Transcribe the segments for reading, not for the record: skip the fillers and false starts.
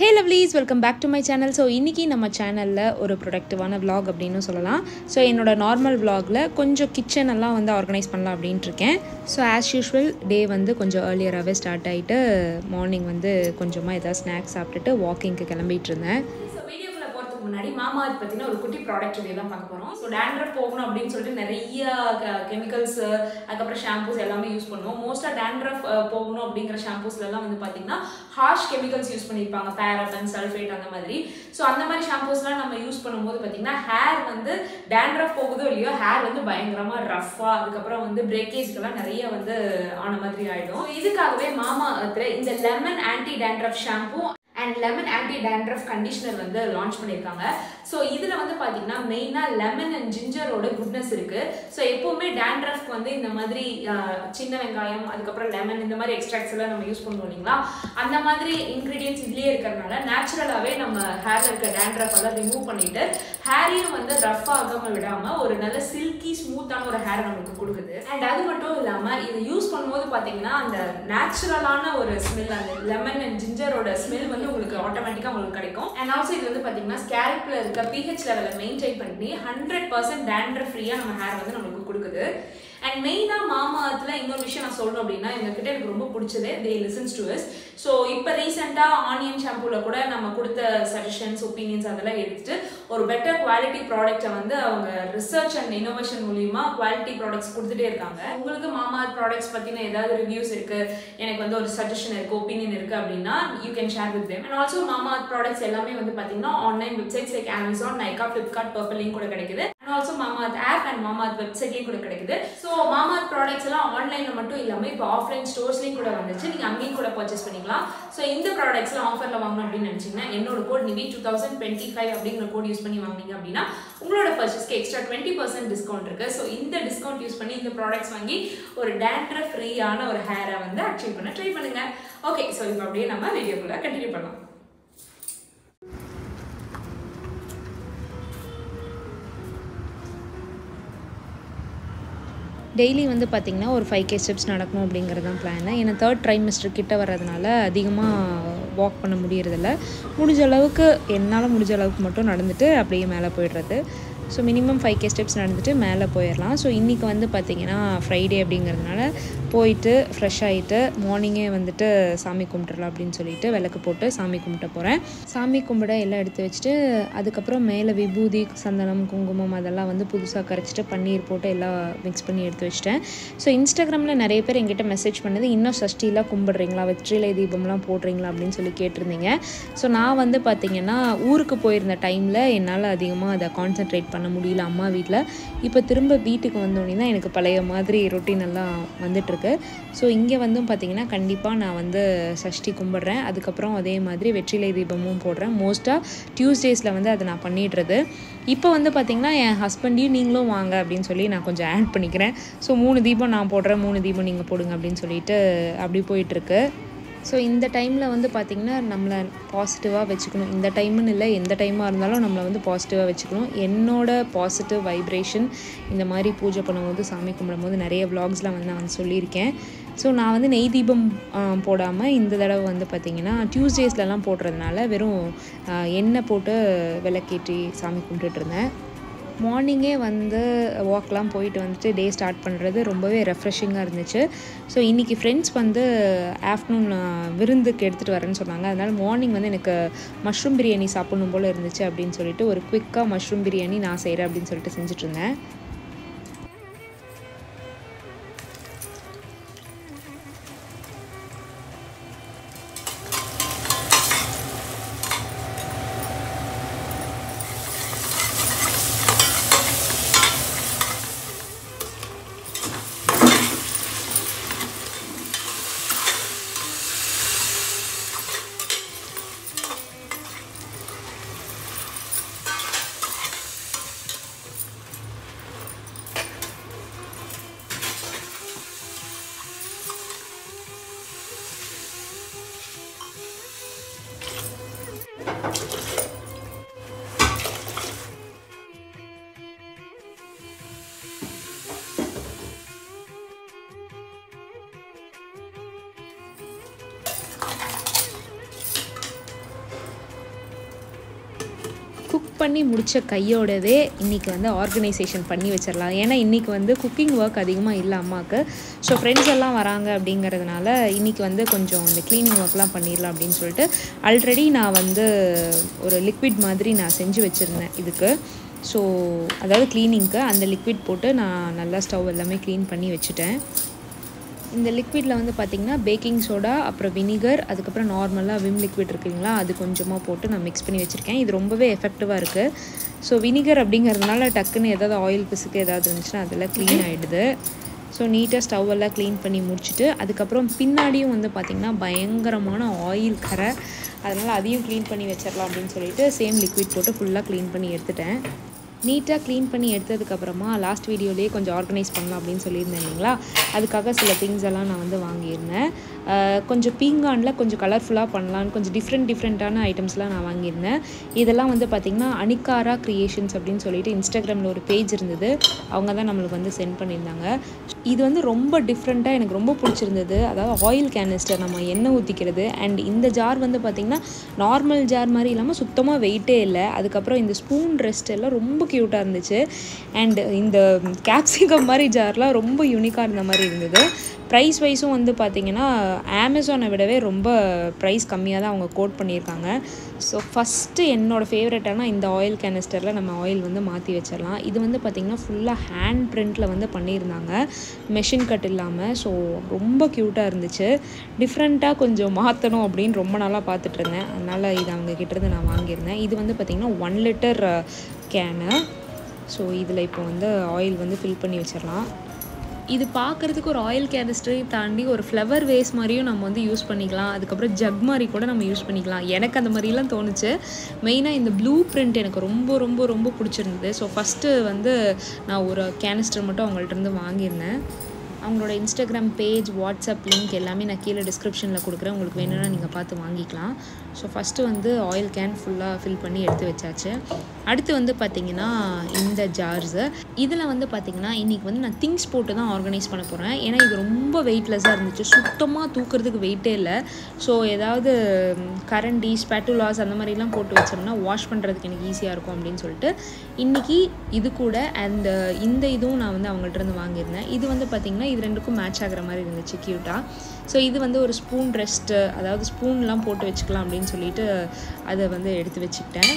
Hey lovelies, welcome back to my channel. So இன்னைக்கு நம்ம சேனல்ல ஒரு ப்ரொடக்டிவான vlog அப்படினு சொல்லலாம். So என்னோட நார்மல் vlogல கொஞ்சம் கிச்சன் எல்லாம் வந்து ஆர்கனைஸ் பண்ணலாம் அப்படினு இருக்கேன். So as usual டே வந்து கொஞ்சம் earlier-ஆவே ஸ்டார்ட் ஆயிட்டு மார்னிங் வந்து கொஞ்சமா ஏதாவது ஸ்நாக்ஸ் சாப்பிட்டுட்டு வாக்கிங்க்கு கிளம்பிட்டு இருந்தேன். முன்னாடி மாமா அர்த் பத்தின ஒரு குட்டி ப்ராடக்ட் ரிவ்யூ தான் பார்க்க போறோம். ஸோ டேண்ட்ரஃப் போகணும் அப்படின்னு சொல்லிட்டு நிறைய கெமிக்கல்ஸ் அதுக்கப்புறம் ஷாம்பூஸ் எல்லாமே யூஸ் பண்ணுவோம். மோஸ்டா டேண்ட்ரஃப் போகணும் அப்படிங்கிற ஷாம்பூஸ்ல எல்லாம் வந்து பாத்தீங்கன்னா ஹார்ஷ் கெமிக்கல்ஸ் யூஸ் பண்ணிருப்பாங்க, பேராபன், சல்ஃபேட் அந்த மாதிரி. ஸோ அந்த மாதிரி ஷாம்பூஸ்லாம் நம்ம யூஸ் பண்ணும்போது பாத்தீங்கன்னா ஹேர் வந்து டேண்ட்ரஃப் போகுதோ இல்லையோ ஹேர் வந்து பயங்கரமா ரஃபா அதுக்கப்புறம் வந்து பிரேக்கேஜ்க்கெல்லாம் நிறைய வந்து ஆன மாதிரி ஆயிடும். இதுக்காகவே மாமா அர்த்ல இந்த lemon anti dandruff shampoo and lemon anti dandruff conditioner வந்து லான்ச் பண்ணியிருக்காங்க. ஸோ இதில் வந்து பார்த்தீங்கன்னா மெயினாக லெமன் அண்ட் ஜிஞ்சரோட குட்னஸ் இருக்கு. ஸோ எப்போவுமே டேண்ட்ரஃப்க்கு வந்து இந்த மாதிரி சின்ன வெங்காயம் அதுக்கப்புறம் லெமன் இந்த மாதிரி எக்ஸ்ட்ராக்ட்ஸ் எல்லாம் நம்ம யூஸ் பண்ணுவோம் இல்லைங்களா, அந்த மாதிரி இன்க்ரீடியன்ஸ் இதுலேயே இருக்கிறதுனால நேச்சுரலாகவே நம்ம ஹேரில் இருக்க டேண்ட்ரஃப் எல்லாம் ரிமூவ் பண்ணிட்டு ஹேரையும் வந்து ரஃப் ஆகாமல் விடாமல் ஒரு நல்ல சில்கி ஸ்மூத்தான ஒரு ஹேர் நமக்கு கொடுக்குது. அண்ட் அது மட்டும் இல்லாமல் இதை யூஸ் பண்ணும்போது பார்த்தீங்கன்னா அந்த நேச்சுரலான ஒரு ஸ்மெல், அந்த லெமன் அண்ட் ஜிஞ்சரோட ஸ்மெல் வந்து உங்களுக்கு ஆட்டோமேட்டிக்கா உங்களுக்கு கிடைக்கும். அண்ட் ஆல்சோ இது வந்து பாத்தீங்கன்னா ஸ்கேல்ப்ல இருக்க pH லெவலை மெயின்டைன் பண்ணி 100% டேண்ட்ரஃப் ஃப்ரீயா நம்ம ஹேர் வந்து நமக்கு கொடுக்குது. அண்ட் மெயினா மாமா அர்த்ல இன்னொரு விஷயம் நான் சொல்லணும் அப்படின்னா எங்க கிட்ட எனக்கு ரொம்ப பிடிச்சது தே லிசன்ஸ் டு அஸ். ஸோ இப்போ ரீசெண்டா ஆனியன் ஷாம்பூல கூட நம்ம கொடுத்த சஜஷன்ஸ் ஒப்பீனியன்ஸ் அதெல்லாம் எடுத்துட்டு ஒரு பெட்டர் குவாலிட்டி ப்ராடக்ட்டை வந்து அவங்க ரிசர்ச் அண்ட் இன்னோவேஷன் மூலியமா குவாலிட்டி ப்ராடக்ட்ஸ் கொடுத்துட்டே இருக்காங்க. உங்களுக்கு மாமா அர்த் ப்ராடக்ட்ஸ் பத்தின ஏதாவது ரிவ்யூஸ் இருக்கு, எனக்கு வந்து ஒரு சஜஷன் இருக்கு, ஒப்பீனியன் இருக்கு அப்படின்னா you can share with them. And also Mamaearth products எல்லாமே வந்து பாத்தீங்கன்னா online websites like Amazon, Nykaa, Flipkart, பர்பிள்லையும் கூட கிடைக்குது. அண்ட் ஆல்சோ மாமா அர்த் ஆப் அண்ட் மாமா அர்த் வெப்சைட்லையும் கூட கிடைக்குது. ஸோ மாமா அர்த் ப்ராடக்ட்ஸ் எல்லாம் ஆன்லைன்ல மட்டும் இல்லாம இப்போ ஆஃப்லைன் ஸ்டோர்ஸ்லயும் கூட வந்துச்சு, நீங்க அங்கேயும் கூட பர்ச்சேஸ் பண்ணிக்கலாம். ஸோ இந்த ப்ராடக்ட்ஸ் எல்லாம் ஆஃபர்ல வாங்கணும் அப்படின்னு நினைச்சீங்கன்னா என்னோட கோட் நிவி 2025 அப்படிங்கிற கோட் யூஸ் பண்ணி வாங்கினீங்க அப்படின்னா உங்களோட பர்ச்சேஸ்க்கு எக்ஸ்ட்ரா 20% டிஸ்கவுண்ட் இருக்கு. ஸோ இந்த டிஸ்கவுண்ட் யூஸ் பண்ணி இந்த ப்ராடக்ட்ஸ் வாங்கி ஒரு டேண்ட்ரஃப் ஃப்ரீயான ஒரு ஹேரை வந்து அச்சீவ் பண்ண ட்ரை பண்ணுங்க. ஓகே, ஸோ இப்போ அப்படியே நம்ம வீடியோக்குள்ள கண்டினியூ பண்ணலாம். டெய்லி வந்து பார்த்திங்கன்னா ஒரு 5K ஸ்டெப்ஸ் நடக்கணும் அப்படிங்கிறது தான் பிளான். ஏன்னா 3rd ட்ரைமஸ்டர் கிட்ட வர்றதுனால அதிகமாக வாக் பண்ண முடியறதில்ல. முடிஞ்ச அளவுக்கு என்னால் முடிஞ்ச அளவுக்கு மட்டும் நடந்துட்டு அப்படியே மேலே போயிடுறது. ஸோ மினிமம் 5K ஸ்டெப்ஸ் நடந்துட்டு மேலே போயிடலாம். ஸோ இன்றைக்கி வந்து பார்த்திங்கன்னா ஃப்ரைடே அப்படிங்கிறதுனால போயிட்டு ஃப்ரெஷ் ஆகிட்டு மார்னிங்கே வந்துட்டு சாமி கும்பிட்றலாம் அப்படின்னு சொல்லிட்டு விளக்கு போட்டு சாமி கும்பிட்ட போகிறேன். சாமி கும்பிட எல்லாம் எடுத்து வச்சுட்டு அதுக்கப்புறம் மேலே விபூதி, சந்தனம், குங்குமம் அதெல்லாம் வந்து புதுசாக கரைச்சிட்டு பன்னீர் போட்டு எல்லாம் மிக்ஸ் பண்ணி எடுத்து வச்சிட்டேன். ஸோ இன்ஸ்டாகிராமில் நிறைய பேர் எங்கிட்ட மெசேஜ் பண்ணது இன்னும் சஷ்டிலாம் கும்பிட்றீங்களா, வெற்றிலை தீபம்லாம் போடுறீங்களா அப்படின்னு சொல்லி கேட்டிருந்தீங்க. ஸோ நான் வந்து பார்த்திங்கன்னா ஊருக்கு போயிருந்த டைமில் என்னால் அதிகமாக அதை கான்சென்ட்ரேட் பண்ண முடியல அம்மா வீட்டில். இப்போ திரும்ப வீட்டுக்கு வந்தோடனே தான் எனக்கு பழைய மாதிரி ரொட்டீன் எல்லாம் வந்துட்டுருக்கு. ஸோ இங்கே வந்தும் பார்த்திங்கன்னா கண்டிப்பாக நான் வந்து சஷ்டி கும்பிட்றேன். அதுக்கப்புறம் அதே மாதிரி வெற்றிலை தீபமும் போடுறேன். மோஸ்ட்டாக டியூஸ்டேஸில் வந்து அதை நான் பண்ணிடுறது. இப்போ வந்து பார்த்திங்கன்னா என் ஹஸ்பண்டையும் நீங்களும் வாங்க அப்படின்னு சொல்லி நான் கொஞ்சம் ஆட் பண்ணிக்கிறேன். ஸோ 3 தீபம் நான் போடுறேன், 3 தீபம் நீங்கள் போடுங்க அப்படின்னு சொல்லிட்டு அப்படி போயிட்டுருக்கு. ஸோ இந்த டைமில் வந்து பார்த்திங்கன்னா நம்மளை பாசிட்டிவாக வச்சுக்கணும். இந்த டைமுன்னு இல்லை, எந்த டைமாக இருந்தாலும் நம்மளை வந்து பாசிட்டிவாக வச்சுக்கணும். என்னோட பாசிட்டிவ் வைப்ரேஷன் இந்த மாதிரி பூஜை பண்ணும்போது சாமி கும்பிடும்போது நிறைய விலாக்ஸ்லாம் வந்து நான் சொல்லியிருக்கேன். ஸோ நான் வந்து நெய் தீபம் போடாமல் இந்த தடவை வந்து பார்த்திங்கன்னா டியூஸ்டேஸ்லலாம் போடுறதுனால வெறும் எண்ணெய் போட்டு விளக்கேற்றி சாமி கும்பிட்டுட்டு இருந்தேன். மார்னிங்கே வந்து வாக்லாம் போயிட்டு வந்துட்டு டே ஸ்டார்ட் பண்ணுறது ரொம்பவே ரெஃப்ரெஷிங்காக இருந்துச்சு. ஸோ இன்றைக்கி ஃப்ரெண்ட்ஸ் வந்து ஆஃப்டர்நூன் விருந்துக்கு எடுத்துகிட்டு வரேன்னு சொன்னாங்க. அதனால் மார்னிங் வந்து எனக்கு மஷ்ரூம் பிரியாணி சாப்பிடணும் போல் இருந்துச்சு அப்படின்னு சொல்லிட்டு ஒரு குவிக்காக மஷ்ரூம் பிரியாணி நான் செய்கிறேன் அப்படின்னு சொல்லிட்டு செஞ்சுட்ருந்தேன். குக் பண்ணி முடித்த கையோடவே இன்றைக்கி வந்து ஆர்கனைசேஷன் பண்ணி வச்சிடலாம். ஏன்னா இன்றைக்கி வந்து குக்கிங் ஒர்க் அதிகமாக இல்லை அம்மாவுக்கு. ஸோ ஃப்ரெண்ட்ஸ் எல்லாம் வராங்க அப்படிங்கிறதுனால இன்றைக்கி வந்து கொஞ்சம் இந்த க்ளீனிங் ஒர்க்லாம் பண்ணிடலாம் அப்படின்னு சொல்லிட்டு ஆல்ரெடி நான் வந்து ஒரு லிக்விட் மாதிரி நான் செஞ்சு வச்சுருந்தேன் இதுக்கு. ஸோ அதாவது க்ளீனிங்க்கு அந்த லிக்விட் போட்டு நான் நல்லா ஸ்டவ் எல்லாமே க்ளீன் பண்ணி வச்சுட்டேன். இந்த லிக்விடில் வந்து பார்த்திங்கன்னா பேக்கிங் சோடா, அப்புறம் வினிகர், அதுக்கப்புறம் நார்மலாக விம் லிக்விட் இருக்குங்களா, அது கொஞ்சமாக போட்டு நான் மிக்ஸ் பண்ணி வச்சுருக்கேன். இது ரொம்பவே எஃபெக்டிவாக இருக்குது. ஸோ வினிகர் அப்படிங்கிறதுனால டக்குன்னு ஏதாவது ஆயில் பிசுக்கு ஏதாவது இருந்துச்சுன்னா அதெல்லாம் க்ளீன் ஆகிடுது. ஸோ நீட்டாக ஸ்டவ் எல்லாம் க்ளீன் பண்ணி முடிச்சுட்டு அதுக்கப்புறம் பின்னாடியும் வந்து பார்த்திங்கன்னா பயங்கரமான ஆயில் கரை, அதனால் அதையும் க்ளீன் பண்ணி வச்சிடலாம் அப்படின்னு சொல்லிட்டு சேம் லிக்விட் போட்டு ஃபுல்லாக க்ளீன் பண்ணி எடுத்துட்டேன். நீட்டாக க்ளீன் பண்ணி எடுத்ததுக்கப்புறமா லாஸ்ட் வீடியோலேயே கொஞ்சம் ஆர்கனைஸ் பண்ணலாம் அப்படின்னு சொல்லியிருந்தேன் இல்லைங்களா, அதுக்காக சில திங்ஸ் எல்லாம் நான் வந்து வாங்கியிருந்தேன். கொஞ்சம் பீங்கானில் கொஞ்சம் கலர்ஃபுல்லாக பண்ணலான்னு கொஞ்சம் டிஃப்ரெண்ட்டான ஐட்டம்ஸ்லாம் நான் வாங்கியிருந்தேன். இதெல்லாம் வந்து பார்த்திங்கன்னா அனிகாரா கிரியேஷன்ஸ் அப்படின்னு சொல்லிட்டு இன்ஸ்டாகிராமில் ஒரு பேஜ் இருந்தது, அவங்க தான் நம்மளுக்கு வந்து சென்ட் பண்ணியிருந்தாங்க. இது வந்து ரொம்ப டிஃப்ரெண்ட்டாக எனக்கு ரொம்ப பிடிச்சிருந்தது. அதாவது ஆயில் கேனிஸ்டர் நம்ம எண்ணெய் ஊற்றிக்கிறது. அண்ட் இந்த ஜார் வந்து பார்த்திங்கன்னா நார்மல் ஜார் மாதிரி இல்லாமல் சுத்தமாக வெயிட்டே இல்லை. அதுக்கப்புறம் இந்த ஸ்பூன் ரெஸ்ட் எல்லாம் ரொம்ப க்யூட்டாக இருந்துச்சு. அண்ட் இந்த கேப்சிகம் மாதிரி ஜார்லாம் ரொம்ப யூனிக்காக இருந்த மாதிரி இருந்தது. ப்ரைஸ் வைஸும் வந்து பார்த்திங்கன்னா அமேசானை விடவே ரொம்ப ப்ரைஸ் கம்மியாக தான் அவங்க கோட் பண்ணியிருக்காங்க. ஸோ ஃபஸ்ட்டு என்னோடய ஃபேவரட்டான இந்த ஆயில் கேனிஸ்டரில் நம்ம ஆயில் வந்து மாற்றி வச்சிடலாம். இது வந்து பார்த்திங்கன்னா ஃபுல்லாக ஹேண்ட் பிரிண்டில் வந்து பண்ணியிருந்தாங்க, மெஷின் கட் இல்லாமல். ஸோ ரொம்ப க்யூட்டாக இருந்துச்சு. டிஃப்ரெண்ட்டாக கொஞ்சம் மாற்றணும் அப்படின்னு ரொம்ப நாளாக பார்த்துட்ருந்தேன். அதனால் இது அவங்க கிட்டேருந்து நான் வாங்கியிருந்தேன். இது வந்து பார்த்திங்கன்னா 1 லிட்டர் கேனு. ஸோ இதில் இப்போ வந்து ஆயில் வந்து ஃபில் பண்ணி வச்சிடலாம். இது பார்க்குறதுக்கு ஒரு ஆயில் கேனிஸ்டரையும் தாண்டி ஒரு ஃப்ளவர் வேஸ் மாதிரியும் நம்ம வந்து யூஸ் பண்ணிக்கலாம். அதுக்கப்புறம் ஜக் மாதிரி கூட நம்ம யூஸ் பண்ணிக்கலாம். எனக்கு அந்த மாதிரிலாம் தோணுச்சு. மெயினாக இந்த ப்ளூ பிரிண்ட் எனக்கு ரொம்ப ரொம்ப ரொம்ப பிடிச்சிருந்தது. ஸோ ஃபஸ்ட்டு வந்து நான் ஒரு கேனிஸ்டர் மட்டும் அவங்கள்ட்ட வாங்கியிருந்தேன். அவங்களோட இன்ஸ்டாகிராம் பேஜ், வாட்ஸ்அப் லிங்க் எல்லாமே நான் கீழே டிஸ்கிரிப்ஷனில் கொடுக்குறேன். உங்களுக்கு வேணும்னா நீங்கள் பார்த்து வாங்கிக்கலாம். ஸோ ஃபஸ்ட்டு வந்து ஆயில் கேன் ஃபுல்லாக ஃபில் பண்ணி எடுத்து வச்சாச்சு. அடுத்து வந்து பார்த்திங்கன்னா இந்த ஜார்ஸு, இதில் வந்து பார்த்திங்கன்னா இன்றைக்கி வந்து நான் திங்ஸ் போட்டு தான் ஆர்கனைஸ் பண்ண போகிறேன். ஏன்னா இது ரொம்ப வெயிட்லெஸ்ஸாக இருந்துச்சு, சுத்தமாக தூக்கிறதுக்கு வெயிட்டே இல்லை. ஸோ ஏதாவது கரண்டி, ஸ்பேட்டுலாஸ் அந்த மாதிரிலாம் போட்டு வச்சோம்னா வாஷ் பண்ணுறதுக்கு எனக்கு ஈஸியாக இருக்கும் அப்படின்னு சொல்லிட்டு இன்றைக்கி இது கூட அண்ட் இந்த இதுவும் நான் வந்து அவங்கள்ட்ட வாங்கியிருந்தேன். இது வந்து பார்த்திங்கன்னா இது ரெண்டுக்கும் மேட்ச் ஆகிற மாதிரி இருந்துச்சு க்யூட்டாக. ஸோ இது வந்து ஒரு ஸ்பூன் ரெஸ்ட்டு, அதாவது ஸ்பூன்லாம் போட்டு வச்சுக்கலாம் அப்படின்னு சொல்லிட்டு அதை வந்து எடுத்து வச்சுக்கிட்டேன்.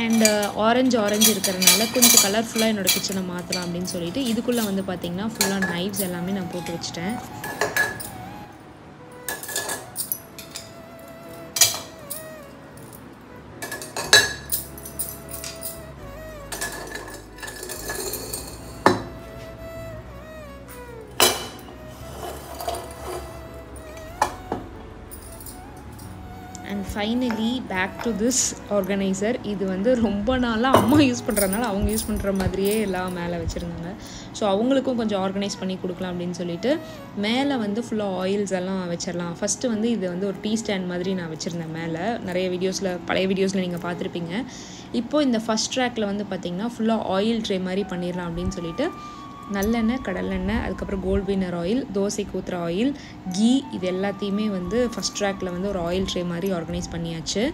அண்ட் ஆரஞ்சு இருக்கிறதுனால கொஞ்சம் கலர்ஃபுல்லாக என்னோடய கிச்சனை மாற்றலாம் அப்படின்னு சொல்லிட்டு இதுக்குள்ளே வந்து பார்த்திங்கன்னா ஃபுல்லாக நைஃப்ஸ் எல்லாமே நான் போட்டு வச்சுட்டேன். And finally back to this organiser. இது வந்து ரொம்ப நாளாக அம்மா யூஸ் பண்ணுறதுனால அவங்க யூஸ் பண்ணுற மாதிரியே எல்லாம் மேலே வச்சுருந்தாங்க. ஸோ அவங்களுக்கும் கொஞ்சம் ஆர்கனைஸ் பண்ணி கொடுக்கலாம் அப்படின்னு சொல்லிட்டு மேலே வந்து ஃபுல்லாக ஆயில்ஸ் எல்லாம் வச்சிடலாம். ஃபஸ்ட்டு வந்து இது வந்து ஒரு டீ ஸ்டாண்ட் மாதிரி நான் வச்சுருந்தேன் மேலே. நிறைய வீடியோஸில், பழைய வீடியோஸில் நீங்கள் பார்த்துருப்பீங்க. இப்போது இந்த ஃபஸ்ட் ட்ராக்கில் வந்து பார்த்திங்கன்னா ஃபுல்லாக ஆயில் ட்ரே மாதிரி பண்ணிடலாம் அப்படின்னு சொல்லிட்டு நல்லெண்ணெய், கடலெண்ணெய், அதுக்கப்புறம் கோல்ட் வின்னர் ஆயில், தோசைக்கு ஊற்றுற ஆயில், கீ, இது எல்லாத்தையுமே வந்து ஃபஸ்ட் ட்ராக்கில் வந்து ஒரு ஆயில் ட்ரே மாதிரி ஆர்கனைஸ் பண்ணியாச்சு.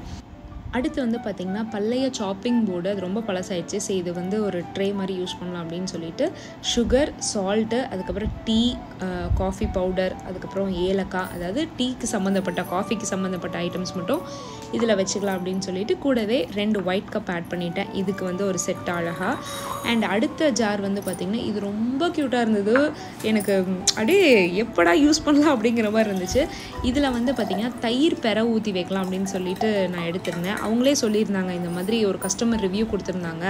அடுத்து வந்து பார்த்திங்கன்னா பழைய சாப்பிங் போர்டு, அது ரொம்ப பழசாயிடுச்சு. ஸோ இது வந்து ஒரு ட்ரே மாதிரி யூஸ் பண்ணலாம் அப்படின்னு சொல்லிட்டு சுகர், சால்ட்டு, அதுக்கப்புறம் டீ, காஃபி பவுடர், அதுக்கப்புறம் ஏலக்காய், அதாவது டீக்கு சம்மந்தப்பட்ட, காஃபிக்கு சம்மந்தப்பட்ட ஐட்டம்ஸ் மட்டும் இதில் வச்சுக்கலாம் அப்படின்னு சொல்லிட்டு கூடவே 2 ஒயிட் கப் ஆட் பண்ணிட்டேன். இதுக்கு வந்து ஒரு செட் அழகாக. அண்ட் அடுத்த ஜார் வந்து பார்த்திங்கன்னா இது ரொம்ப க்யூட்டாக இருந்தது. எனக்கு அப்படியே எப்படா யூஸ் பண்ணலாம் அப்படிங்கிற மாதிரி இருந்துச்சு. இதில் வந்து பார்த்திங்கன்னா தயிர் பெற ஊற்றி வைக்கலாம் அப்படின்னு சொல்லிட்டு நான் எடுத்திருந்தேன். அவங்களே சொல்லியிருந்தாங்க, இந்த மாதிரி ஒரு கஸ்டமர் ரிவ்யூ கொடுத்துருந்தாங்க,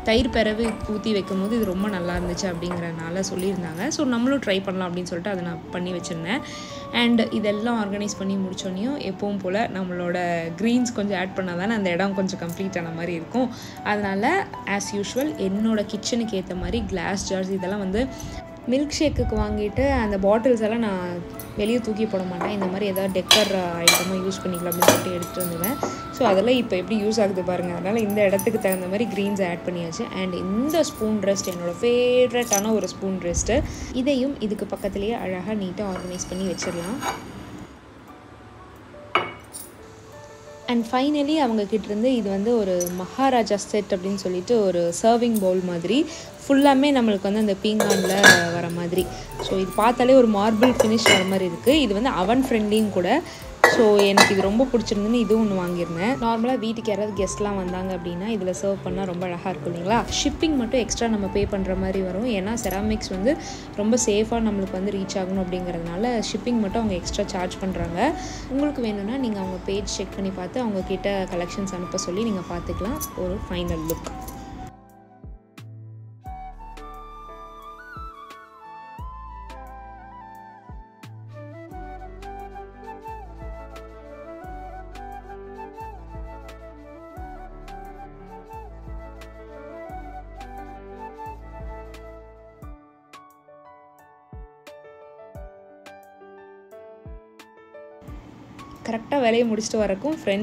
தயிர் பெறவே ஊற்றி வைக்கும் போது இது ரொம்ப நல்லா இருந்துச்சு அப்படிங்கிறனால சொல்லியிருந்தாங்க. ஸோ நம்மளும் ட்ரை பண்ணலாம் அப்படின்னு சொல்லிட்டு அதை நான் பண்ணி வச்சுருந்தேன். அண்ட் இதெல்லாம் ஆர்கனைஸ் பண்ணி முடிச்சோன்னையும் எப்பவும் போல் நம்மளோட க்ரீன்ஸ் கொஞ்சம் ஆட் பண்ணால் தானே அந்த இடம் கொஞ்சம் கம்ப்ளீட் ஆன மாதிரி இருக்கும். அதனால் ஆஸ் யூஷுவல் என்னோடய கிச்சனுக்கு ஏற்ற மாதிரி கிளாஸ் ஜார்ஸ் இதெல்லாம் வந்து மில்க் ஷேக்குக்கு வாங்கிட்டு அந்த பாட்டில்ஸ் எல்லாம் நான் வெளியே தூக்கி போட மாட்டேன். இந்த மாதிரி ஏதாவது டெக்கர் ஐட்டமாக யூஸ் பண்ணிக்கலாம் அப்படின்னு சொல்லிட்டு எடுத்துகிட்டு வந்துடுவேன். ஸோ அதெல்லாம் இப்போ எப்படி யூஸ் ஆகுது பாருங்கள். அதனால் இந்த இடத்துக்கு தகுந்த மாதிரி க்ரீன்ஸ் ஆட் பண்ணியாச்சு. அண்ட் இந்த ஸ்பூன் ரெஸ்ட் என்னோடய ஃபேவரட்டான ஒரு ஸ்பூன் ரெஸ்ட்டு, இதையும் இதுக்கு பக்கத்துலேயே அழகாக நீட்டாக ஆர்கனைஸ் பண்ணி வச்சிடலாம். அண்ட் ஃபைனலி அவங்கக்கிட்டேருந்து இது வந்து ஒரு மகாராஜா செட் அப்படின்னு சொல்லிட்டு ஒரு சர்விங் பவுல் மாதிரி ஃபுல்லாமே நம்மளுக்கு வந்து அந்த பீங்கானில் வர மாதிரி. ஸோ இது பார்த்தாலே ஒரு மார்பிள் ஃபினிஷ் வர மாதிரி இருக்குது. இது வந்து அவன் ஃப்ரெண்ட்லியும் கூட. ஸோ எனக்கு இது ரொம்ப பிடிச்சிருந்துன்னு இதுவும் ஒன்று வாங்கியிருந்தேன். நார்மலாக வீட்டுக்கு யாராவது கெஸ்ட்லாம் வந்தாங்க அப்படின்னா இதில் சர்வ் பண்ணால் ரொம்ப அழகாக இருக்கும் இல்லைங்களா. ஷிப்பிங் மட்டும் எக்ஸ்ட்ரா நம்ம பே பண்ணுற மாதிரி வரும். ஏன்னா செராமிக்ஸ் வந்து ரொம்ப சேஃபாக நம்மளுக்கு வந்து ரீச் ஆகணும் அப்படிங்கிறதுனால ஷிப்பிங் மட்டும் அவங்க எக்ஸ்ட்ரா சார்ஜ் பண்ணுறாங்க. உங்களுக்கு வேணும்னா நீங்கள் அவங்க பேஜ் செக் பண்ணி பார்த்து அவங்கக்கிட்ட கலெக்ஷன்ஸ் அனுப்ப சொல்லி நீங்கள் பார்த்துக்கலாம். ஒரு ஃபைனல் லுக். கரெக்டாக வேலையை முடிச்சுட்டு வரக்கும் ஃப்ரெண்ட்